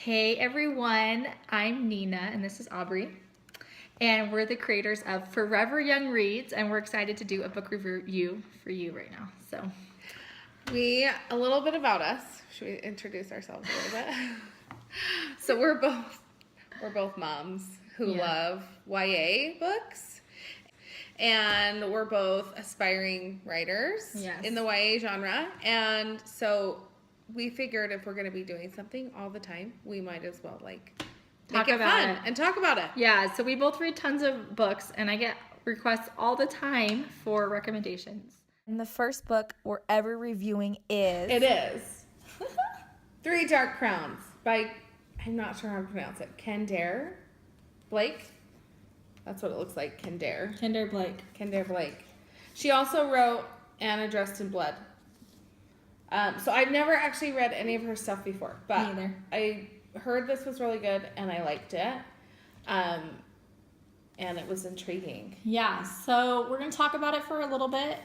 Hey everyone, I'm Nina and this is Aubrey. And we're the creators of Forever Young Reads, and we're excited to do a book review for you right now. So, a little bit about us. Should we introduce ourselves a little bit? So we're both moms who love YA books, and we're both aspiring writers in the YA genre. And so we figured if we're going to be doing something all the time, we might as well talk about it and talk about it. Yeah, so we both read tons of books, and I get requests all the time for recommendations. And the first book we're ever reviewing is... It is Three Dark Crowns by, I'm not sure how to pronounce it, Kendare Blake. That's what it looks like, Kendare. Kendare Blake. Kendare Blake. She also wrote Anna Dressed in Blood. So I've never actually read any of her stuff before, but Me either. I heard this was really good and I liked it. And it was intriguing. Yeah, so we're going to talk about it for a little bit.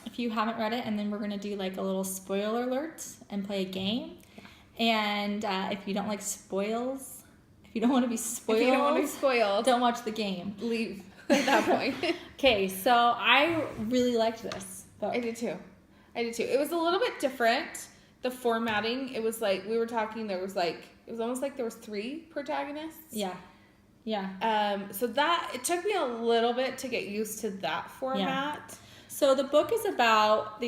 If you haven't read it, and then we're going to do like a little spoiler alert and play a game. And if you don't like spoils, if you don't want to be spoiled, If you don't want to be spoiled, don't watch the game. leave at that point. Okay, so I really liked this book. I did too. It was a little bit different. The formatting, it was like, we were talking, it was almost like there was three protagonists. Yeah. So that, it took me a little bit to get used to that format. Yeah. So the book is about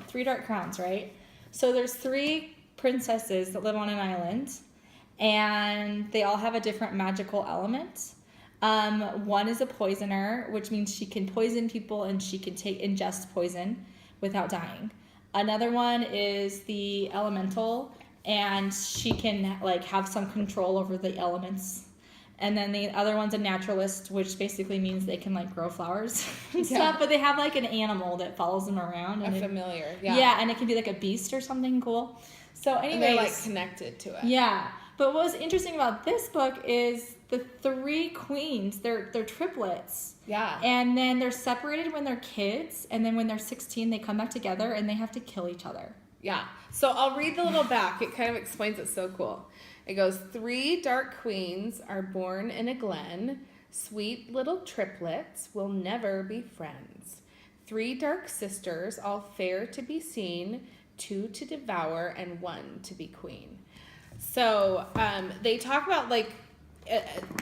Three Dark Crowns, right? So there's three princesses that live on an island, and they all have a different magical element. One is a poisoner, which means she can poison people and she can ingest poison without dying. Another one is the elemental, and she can have some control over the elements. And then the other one's a naturalist, which basically means they can grow flowers and stuff, but they have an animal that follows them around. And Familiar, Yeah, and it can be like a beast or something cool. So anyways. And they're connected to it. Yeah. But what was interesting about this book is the three queens, they're triplets. Yeah. And then they're separated when they're kids, and then when they're 16, they come back together and they have to kill each other. Yeah. So I'll read the little back. It kind of explains it so cool. It goes, 3 dark queens are born in a glen. Sweet little triplets will never be friends. 3 dark sisters, all fair to be seen, 2 to devour and 1 to be queen. So they talk about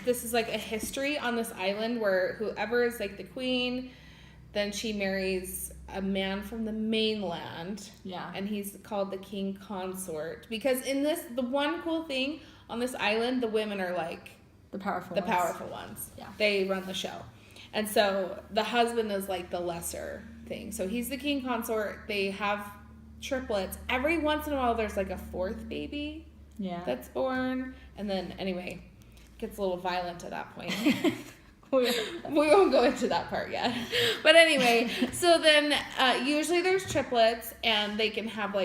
this is a history on this island where whoever is the queen, then she marries a man from the mainland. Yeah. And he's called the king consort. Because in this, the one cool thing on this island, the women are the powerful ones. Yeah. They They run the show. And so the husband is the lesser thing. So he's the king consort. They have triplets. Every once in a while there's a fourth baby. Yeah. That's born. And then anyway, it gets a little violent at that point. We won't go into that part yet. But anyway, so then usually there's triplets, and they can have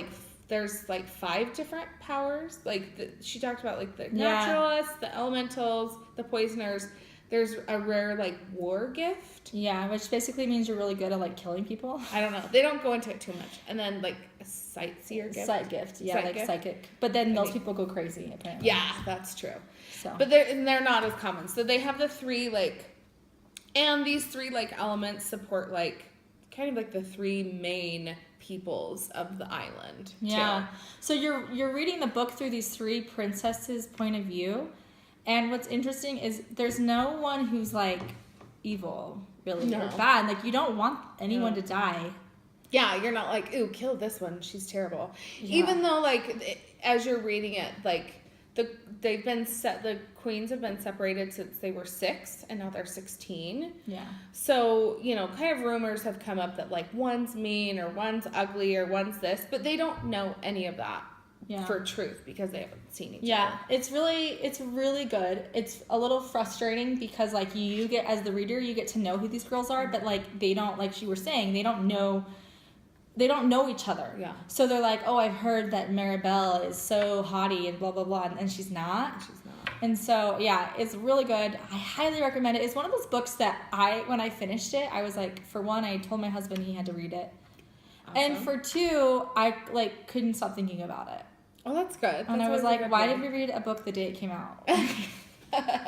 there's 5 different powers. She talked about the naturalists, the elementals, the poisoners. There's a rare war gift. Yeah, which basically means you're really good at killing people. I don't know. They don't go into it too much. And then a sightseer gift. Sight gift. Yeah, gift. Psychic. But then those people go crazy apparently. Yeah, that's true. So. But they're not as common. So they have the 3 and these 3 elements support kind of the 3 main peoples of the island. Yeah. Too. So you're reading the book through these 3 princesses' point of view, and what's interesting is there's no one who's evil, really, or bad. You don't want anyone to die. Yeah, you're not ooh, kill this one, she's terrible. Yeah. Even though as you're reading it, the queens have been separated since they were 6, and now they're 16. Yeah. So, kind of rumors have come up that one's mean or one's ugly or one's this, but they don't know any of that for truth because they haven't seen each other. Yeah, it's really good. It's a little frustrating because you get, as the reader, you get to know who these girls are, but they don't, like you were saying, they don't know each other. Yeah. So they're oh, I've heard that Maribel is so haughty and blah, blah, blah. And she's not. And so, yeah, it's really good. I highly recommend it. It's one of those books that when I finished it, I was for one, I told my husband he had to read it. Awesome. And for 2, I couldn't stop thinking about it. Oh, that's good. And I That's was always a like, good why way. did we read a book the day it came out? I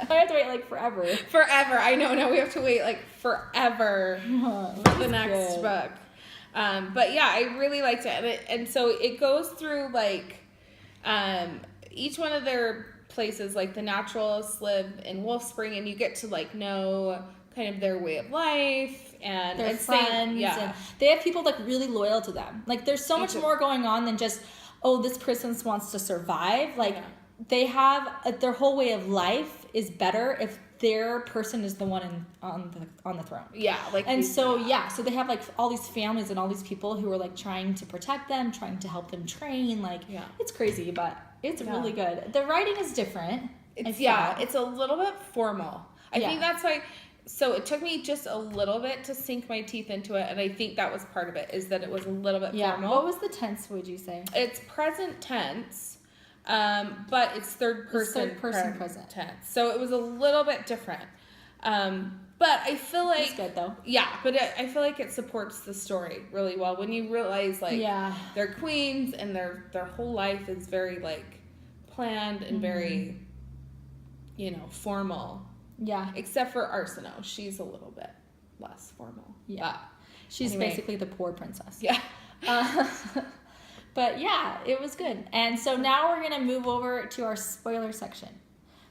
have to wait like forever. Forever. I know. Now we have to wait like forever for the next good. book. But yeah, I really liked it. And so it goes through like each one of their places, like the naturalists live in Wolf Spring, and you get to like know kind of their way of life and Their and friends. yeah. And they have people like really loyal to them. Like there's so much Each of- more going on than just, oh, this person wants to survive. Like Yeah. they have their whole way of life is better if their person is the one on the throne. Yeah, like And these- so so they have like all these families and all these people who are like trying to protect them, trying to help them train. Like Yeah. it's crazy, but it's Yeah. really good. The writing is different. I It's feel. it's a little bit formal. I Yeah. think that's why. So it took me just a little bit to sink my teeth into it, and I think that was part of it. Is that it was a little bit formal. What was the tense? Would you say? It's present tense, but it's third person, third-person present. tense. So it was a little bit different. But I feel It's like good though. yeah, but I feel like it supports the story really well when you realize like Yeah. they're queens and their whole life is very like planned and very formal. Yeah. Except for Arsinoe, she's a little bit less formal. Yeah. She's Anyway. basically the poor princess. But, yeah. But yeah, it was good. And so now we're going to move over to our spoiler section.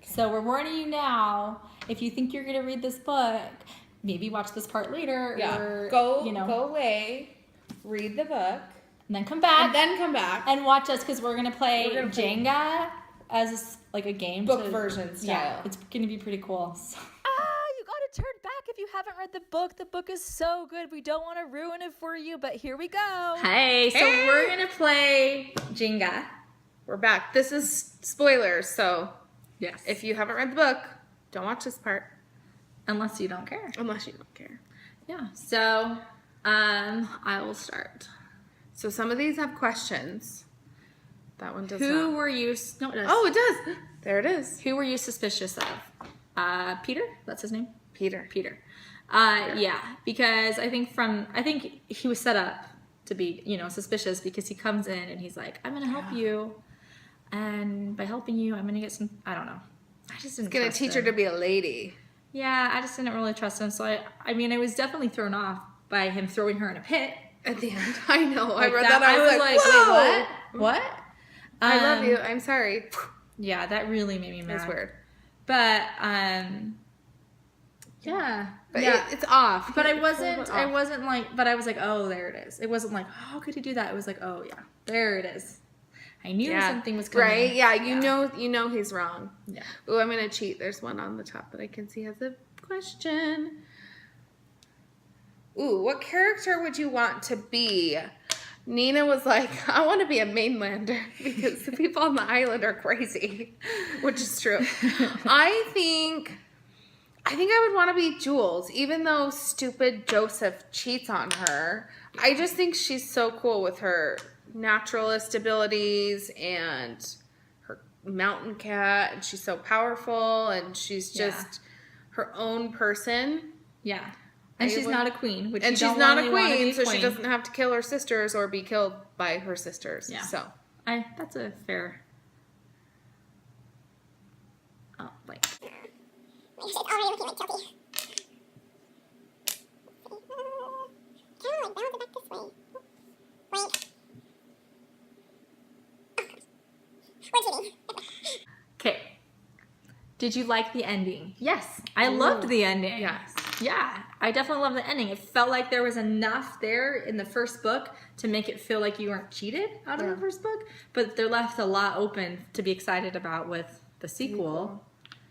So we're warning you now, if you think you're going to read this book, maybe watch this part later. Yeah. Or, Go away, read the book, and then come back and then come back. and watch us because we're going to play We're gonna play- Jenga as like a game. Book version Yeah, style. it's going to be pretty cool. So. You gotta turn back if you haven't read the book. The book is so good. We don't want to ruin it for you, but here we go. Hey, so Hey. we're going to play Jenga. We're back. This is spoilers, so Yes. if you haven't read the book, don't watch this part Unless you don't care. unless you don't care. Yeah. So, I will start. So some of these have questions. That one does Who not. were you? No, it does. Oh, it does. There it is. Who were you suspicious of? Peter. That's his name. Peter. Peter. Yeah, because I think he was set up to be, suspicious because he comes in and he's like, I'm gonna help you, and by helping you, I'm gonna get some. I don't know. I just didn't. Gonna trust teach him. her to be a lady. Yeah, I just didn't really trust him. So I was definitely thrown off by him throwing her in a pit. At the end. I know. I Like read that. I was like, whoa. wait, what? I love you. I'm sorry. Yeah, that really made me mad. That's weird. But yeah, But yeah. it's off. But I It's a little wasn't. bit I off. wasn't like. But I was like, oh, there it is. It wasn't like, how could he do that? It was like, oh yeah, there it is. I knew something was coming. Right? Yeah, you know he's wrong. Yeah. Ooh, I'm gonna cheat. There's one on the top that I can see has a question. Ooh, what character would you want to be? Nina was like, I want to be a mainlander because the people on the island are crazy, which is true. I think I would want to be Jules, even though stupid Joseph cheats on her. I just think she's so cool with her naturalist abilities and her mountain cat, and she's so powerful, and she's just her own person. Yeah. And she's not a queen, which And you she's don't not a really wanna be queen, so she doesn't have to kill her sisters or be killed by her sisters. Yeah. So That's a fair. Oh, like. It's already looking like Chelsea. Kind of like bounce it back this way. Wait. We're cheating. Okay. Did you like the ending? Yes, I loved the ending. yes. Yeah, I definitely love the ending. It felt like there was enough there in the first book to make it feel like you weren't cheated out of the first book, but they're left a lot open to be excited about with the sequel.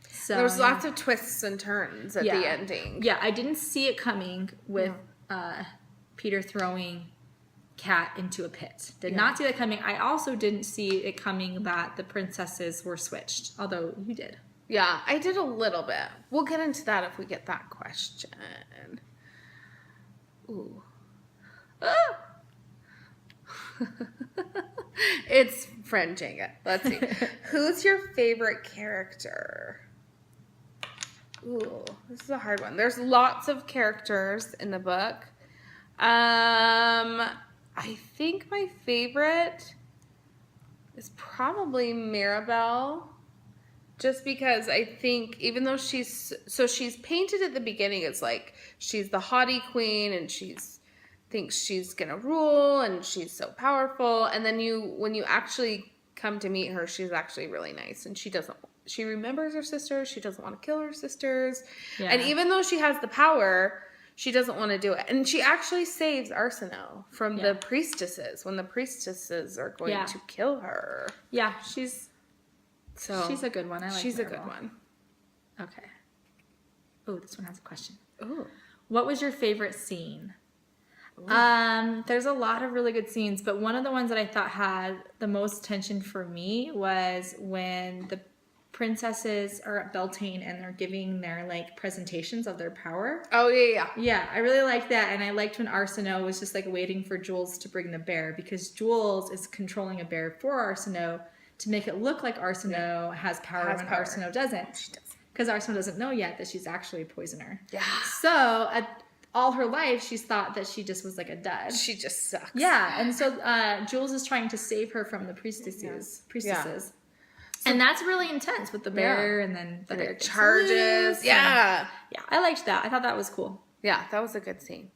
So There's lots of twists and turns at the ending. Yeah, I didn't see it coming with Peter throwing Cat into a pit. Did not see that coming. I also didn't see it coming that the princesses were switched, although you did. Yeah, I did a little bit. We'll get into that if we get that question. Ooh. Ah! It's friend Jenga. Let's see. Who's your favorite character? Ooh, this is a hard one. There's lots of characters in the book. I think my favorite is probably Mirabelle. Just because I think even though she's painted at the beginning as like she's the haughty queen and thinks she's gonna rule and she's so powerful, and then when you actually come to meet her, she's actually really nice, and she remembers her sisters, she doesn't want to kill her sisters, and even though she has the power, she doesn't want to do it, and she actually saves Arsinoe from the priestesses when the priestesses are going to kill her. Yeah, she's a good one. She's a good one. Okay. Oh, this one has a question. Ooh. What was your favorite scene? There's a lot of really good scenes, but one of the ones that I thought had the most tension for me was when the princesses are at Beltane and they're giving their like presentations of their power. Oh yeah. Yeah, I really liked that, and I liked when Arsinoe was just like waiting for Jules to bring the bear, because Jules is controlling a bear for Arsinoe to make it look like Arsinoe has power when Arsinoe doesn't. She doesn't. Because Arsinoe doesn't know yet that she's actually a poisoner. Yeah. So all her life, she's thought that she just was like a dud. She just sucks. Yeah, and so Jules is trying to save her from the priestesses. Yeah. And that's really intense with the bear and then the bear charges. Yeah. Yeah, I liked that. I thought that was cool. Yeah, that was a good scene.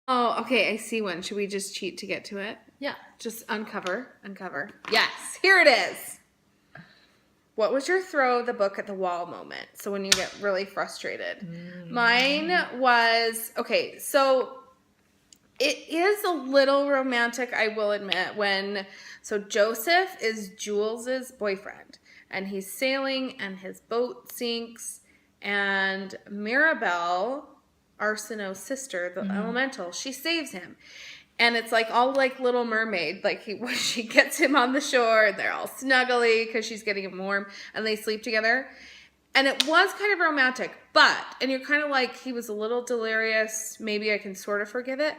Oh, okay, I see one. Should we just cheat to get to it? Yeah. Just uncover. Yes, here it is. What was your throw the book at the wall moment? So when you get really frustrated. Mine was, okay, so it is a little romantic, I will admit, so Joseph is Jules's boyfriend, and he's sailing and his boat sinks, and Mirabelle, Arsinoe's sister, the elemental, she saves him. And it's like all like Little Mermaid, like she gets him on the shore, and they're all snuggly because she's getting him warm, and they sleep together. And it was kind of romantic, and you're kind of like, he was a little delirious, maybe I can sort of forgive it.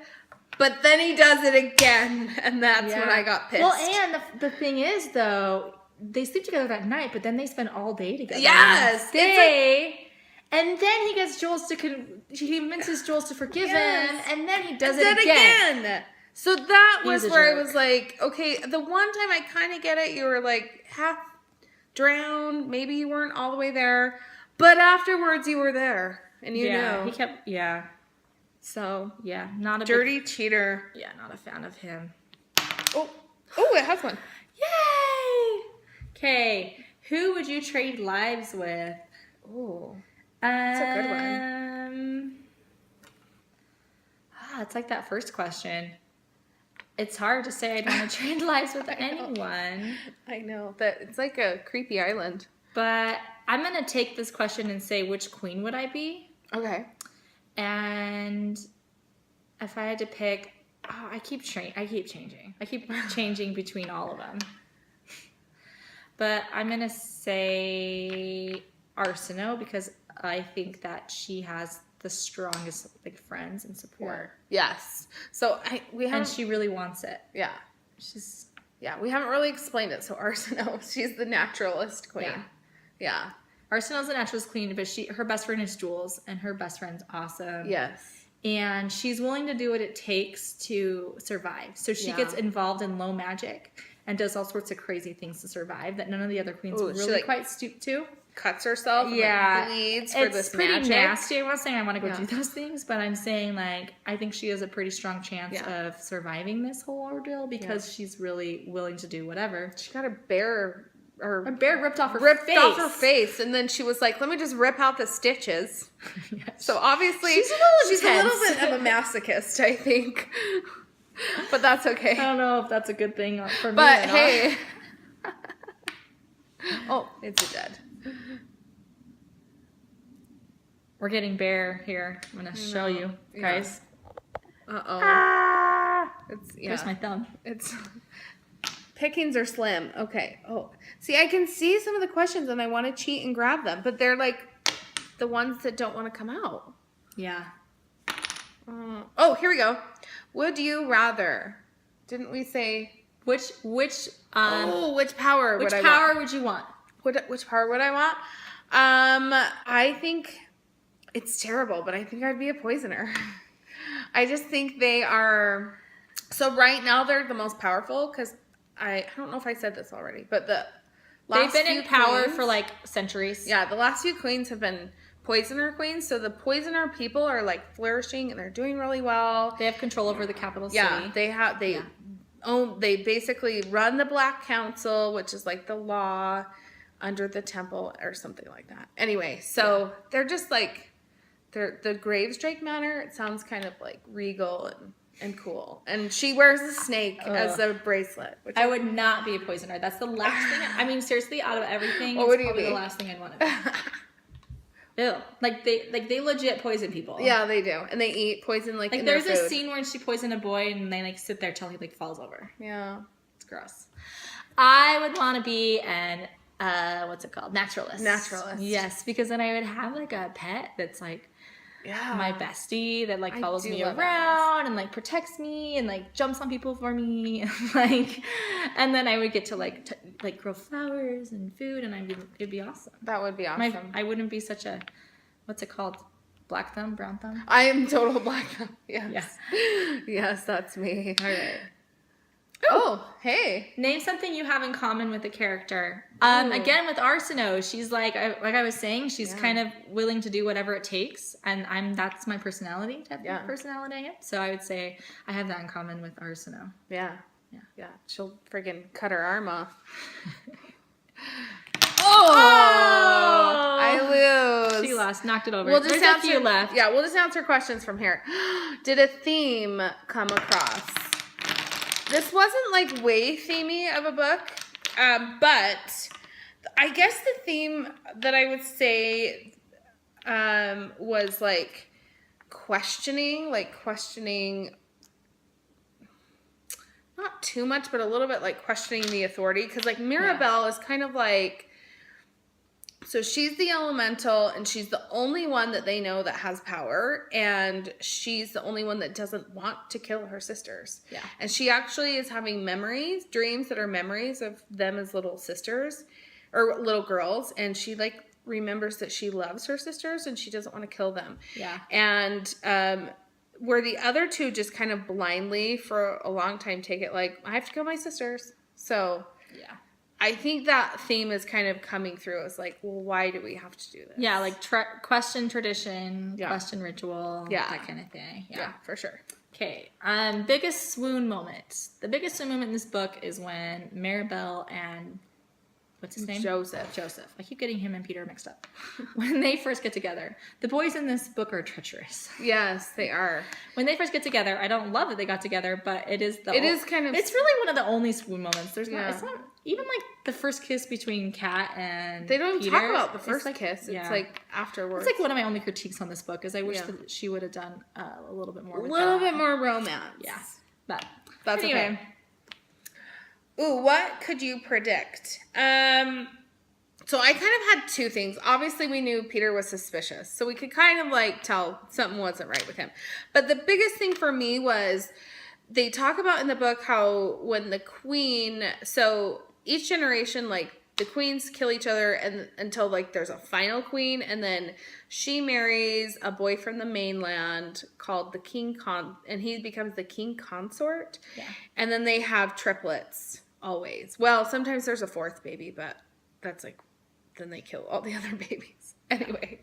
But then he does it again, and that's when I got pissed. Well, and the thing is, though, they sleep together that night, but then they spend all day together. Yes! And then he gets Jules he convinces Jules to forgive him, and then he does it again. So that was where I was like, okay, the one time I kind of get it, you were like half drowned, maybe you weren't all the way there, but afterwards you were there, and you know. He kept, So, not a dirty cheater. Yeah, not a fan of him. Oh, it has one. Yay! Okay, who would you trade lives with? Oh. That's a good one. it's like that first question. It's hard to say I'd want to trade lives with I know. anyone. I know that it's like a creepy island. But I'm going to take this question and say, which queen would I be? Okay. And if I had to pick, I keep changing. I keep changing between all of them. But I'm going to say Arsinoe because I think that she has the strongest like friends and support. Yes. So we And haven't. she really wants it. Yeah. She's We haven't really explained it. So Arsinoe, she's the naturalist queen. Yeah. Arsinoe's a naturalist queen, but her best friend is Jules, and her best friend's awesome. Yes. And she's willing to do what it takes to survive. So she Yeah. gets involved in low magic and does all sorts of crazy things to survive that none of the other queens Ooh, she, really like, quite stoop to. Cuts herself. And, like, bleeds for it's this pretty magic. nasty. I'm not saying I want to go Yeah. do those things, but I'm saying like I think she has a pretty strong chance Yeah. of surviving this whole ordeal because she's really willing to do whatever. She got a bear. A bear ripped off her face. and then she was like, "Let me just rip out the stitches." Yes. So obviously, She's a she's little a little intense. bit of a masochist, I think. But that's okay. I don't know if that's a good thing for me. But or not. hey, oh, it's a dead. We're getting bear here. I'm gonna show you Yeah. guys. It's There's my thumb. It's pickings are slim. Okay. Oh, see, I can see some of the questions, and I want to cheat and grab them, but they're like the ones that don't want to come out. Yeah. Oh, here we go. Would you rather? Didn't we say? Which Which power would I power would you want? want? Which power would I want? I think it's terrible, but I think I'd be a poisoner. I just think they are. So right now they're the most powerful because I don't know if I said this already, but the They've been in few power queens- for like centuries. Yeah, the last few queens have been poisoner queens. So the poisoner people are like flourishing and they're doing really well. They have control over the capital Yeah, city. they basically run the Black Council, which is like the law under the temple or something like that. Anyway, so they're just like the Gravesdrake Manor. It sounds kind of like regal and cool. And she wears a snake as a bracelet. Which I would not be a poisoner. That's the last thing. I mean, seriously, out of everything, What it's would you probably be? the last thing I'd want to be. Ew. Like they legit poison people. yeah, they do, and they eat poison like Like in there's their a food. scene where she poisoned a boy and they like sit there till he like falls over. Yeah. It's gross. I would want to be an what's it called? Naturalist. Naturalist. Yes, because then I would have like a pet that's like Yeah. my bestie that like I follows do me love around and like protects me and like jumps on people for me and like and then I would get to like like grow flowers and food and it'd be awesome. That would be awesome. I wouldn't be such a what's it called? Black thumb, brown thumb? I am total black. Yes. Yes. Yes, that's me. All right. Oh, hey. Name something you have in common with a character. Ooh. Again, with Arsinoe, she's like I was saying, she's Yeah. kind of willing to do whatever it takes, and that's my personality type Yeah. of personality. I am. So I would say I have that in common with Arsinoe. Yeah. Yeah. Yeah. She'll friggin' cut her arm off. Oh! I lose. She lost, knocked it over. We'll just There's answer, a few left. Yeah, we'll just answer questions from here. Did a theme come across? This wasn't like way themey of a book, but I guess the theme that I would say was like questioning, not too much, but a little bit like questioning the authority. Because like Mirabelle is kind of like, so she's the elemental and she's the only one that they know that has power. And she's the only one that doesn't want to kill her sisters. Yeah. And she actually is having dreams that are memories of them as little sisters or little girls. And she like remembers that she loves her sisters and she doesn't want to kill them. Yeah. And where the other two just kind of blindly for a long time take it like, I have to kill my sisters. So Yeah. I think that theme is kind of coming through as like, well, why do we have to do this? Yeah, like question tradition, Yeah. question ritual, Yeah. that kind of thing. Yeah, for sure. Okay. Biggest swoon moment. The biggest swoon moment in this book is when Mirabelle and what's his name? Joseph. Joseph. I keep getting him and Peter mixed up. When they first get together, the boys in this book are treacherous. Yes, they are. When they first get together, I don't love that they got together, but it is kind of. It's really one of the only swoon moments. There's not. It's not even like the first kiss between Kat and. They don't Peter. talk about the first like, kiss. It's like afterwards. It's like one of my only critiques on this book is I wish that she would have done a little bit more. A little bit more romance. Yeah, but that's anyway. okay. Ooh, what could you predict? So I kind of had two things. Obviously, we knew Peter was suspicious, so we could kind of like tell something wasn't right with him. But the biggest thing for me was they talk about in the book how when the queen, so each generation, like the queens kill each other and until like there's a final queen, and then she marries a boy from the mainland called the king and he becomes the king consort. Yeah. And then they have triplets always. Well, sometimes there's a fourth baby, but that's like then they kill all the other babies. Anyway.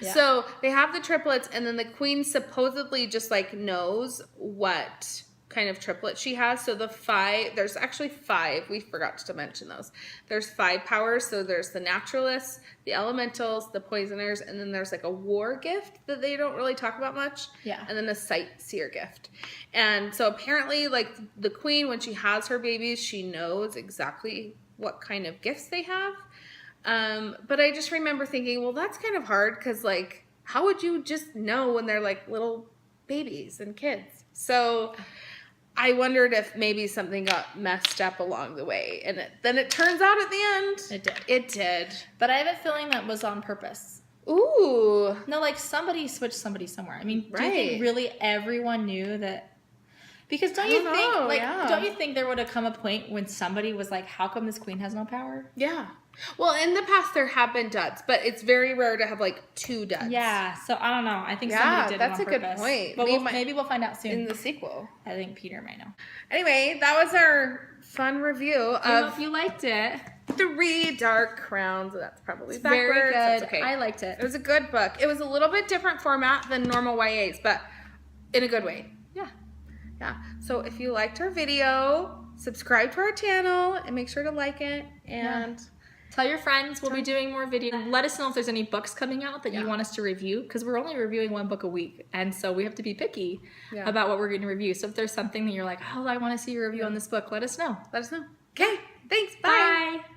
Yeah. So they have the triplets, and then the queen supposedly just like knows what kind of triplet she has. So there's actually 5. We forgot to mention those. There's 5 powers. So there's the naturalists, the elementals, the poisoners, and then there's like a war gift that they don't really talk about much. Yeah. And then a sightseer gift. And so apparently like the queen, when she has her babies, she knows exactly what kind of gifts they have. But I just remember thinking, well, that's kind of hard because like, how would you just know when they're like little babies and kids? So I wondered if maybe something got messed up along the way, and then it turns out at the end it did. But I have a feeling that was on purpose. Ooh. No, like somebody switched somebody somewhere. I mean, do you think really everyone knew that? Because don't you think there would have come a point when somebody was like, how come this queen has no power? Yeah. Well, in the past there have been duds, but it's very rare to have like 2 duds. Yeah, so I don't know. I think somebody did that's it on a purpose. good point. But maybe we'll find out soon. In the sequel. I think Peter might know. Anyway, that was our fun review of If you liked it. 3 Dark Crowns. That's probably backwards. Very good. That's okay. I liked it. It was a good book. It was a little bit different format than normal YAs, but in a good way. Yeah. Yeah. So if you liked our video, subscribe to our channel and make sure to like it. And tell your friends. We'll be doing more videos. Let us know if there's any books coming out that you want us to review, because we're only reviewing 1 book a week, and so we have to be picky about what we're going to review. So if there's something that you're like, oh, I want to see a review on this book, let us know. Let us know. Okay. Thanks. Bye. Bye.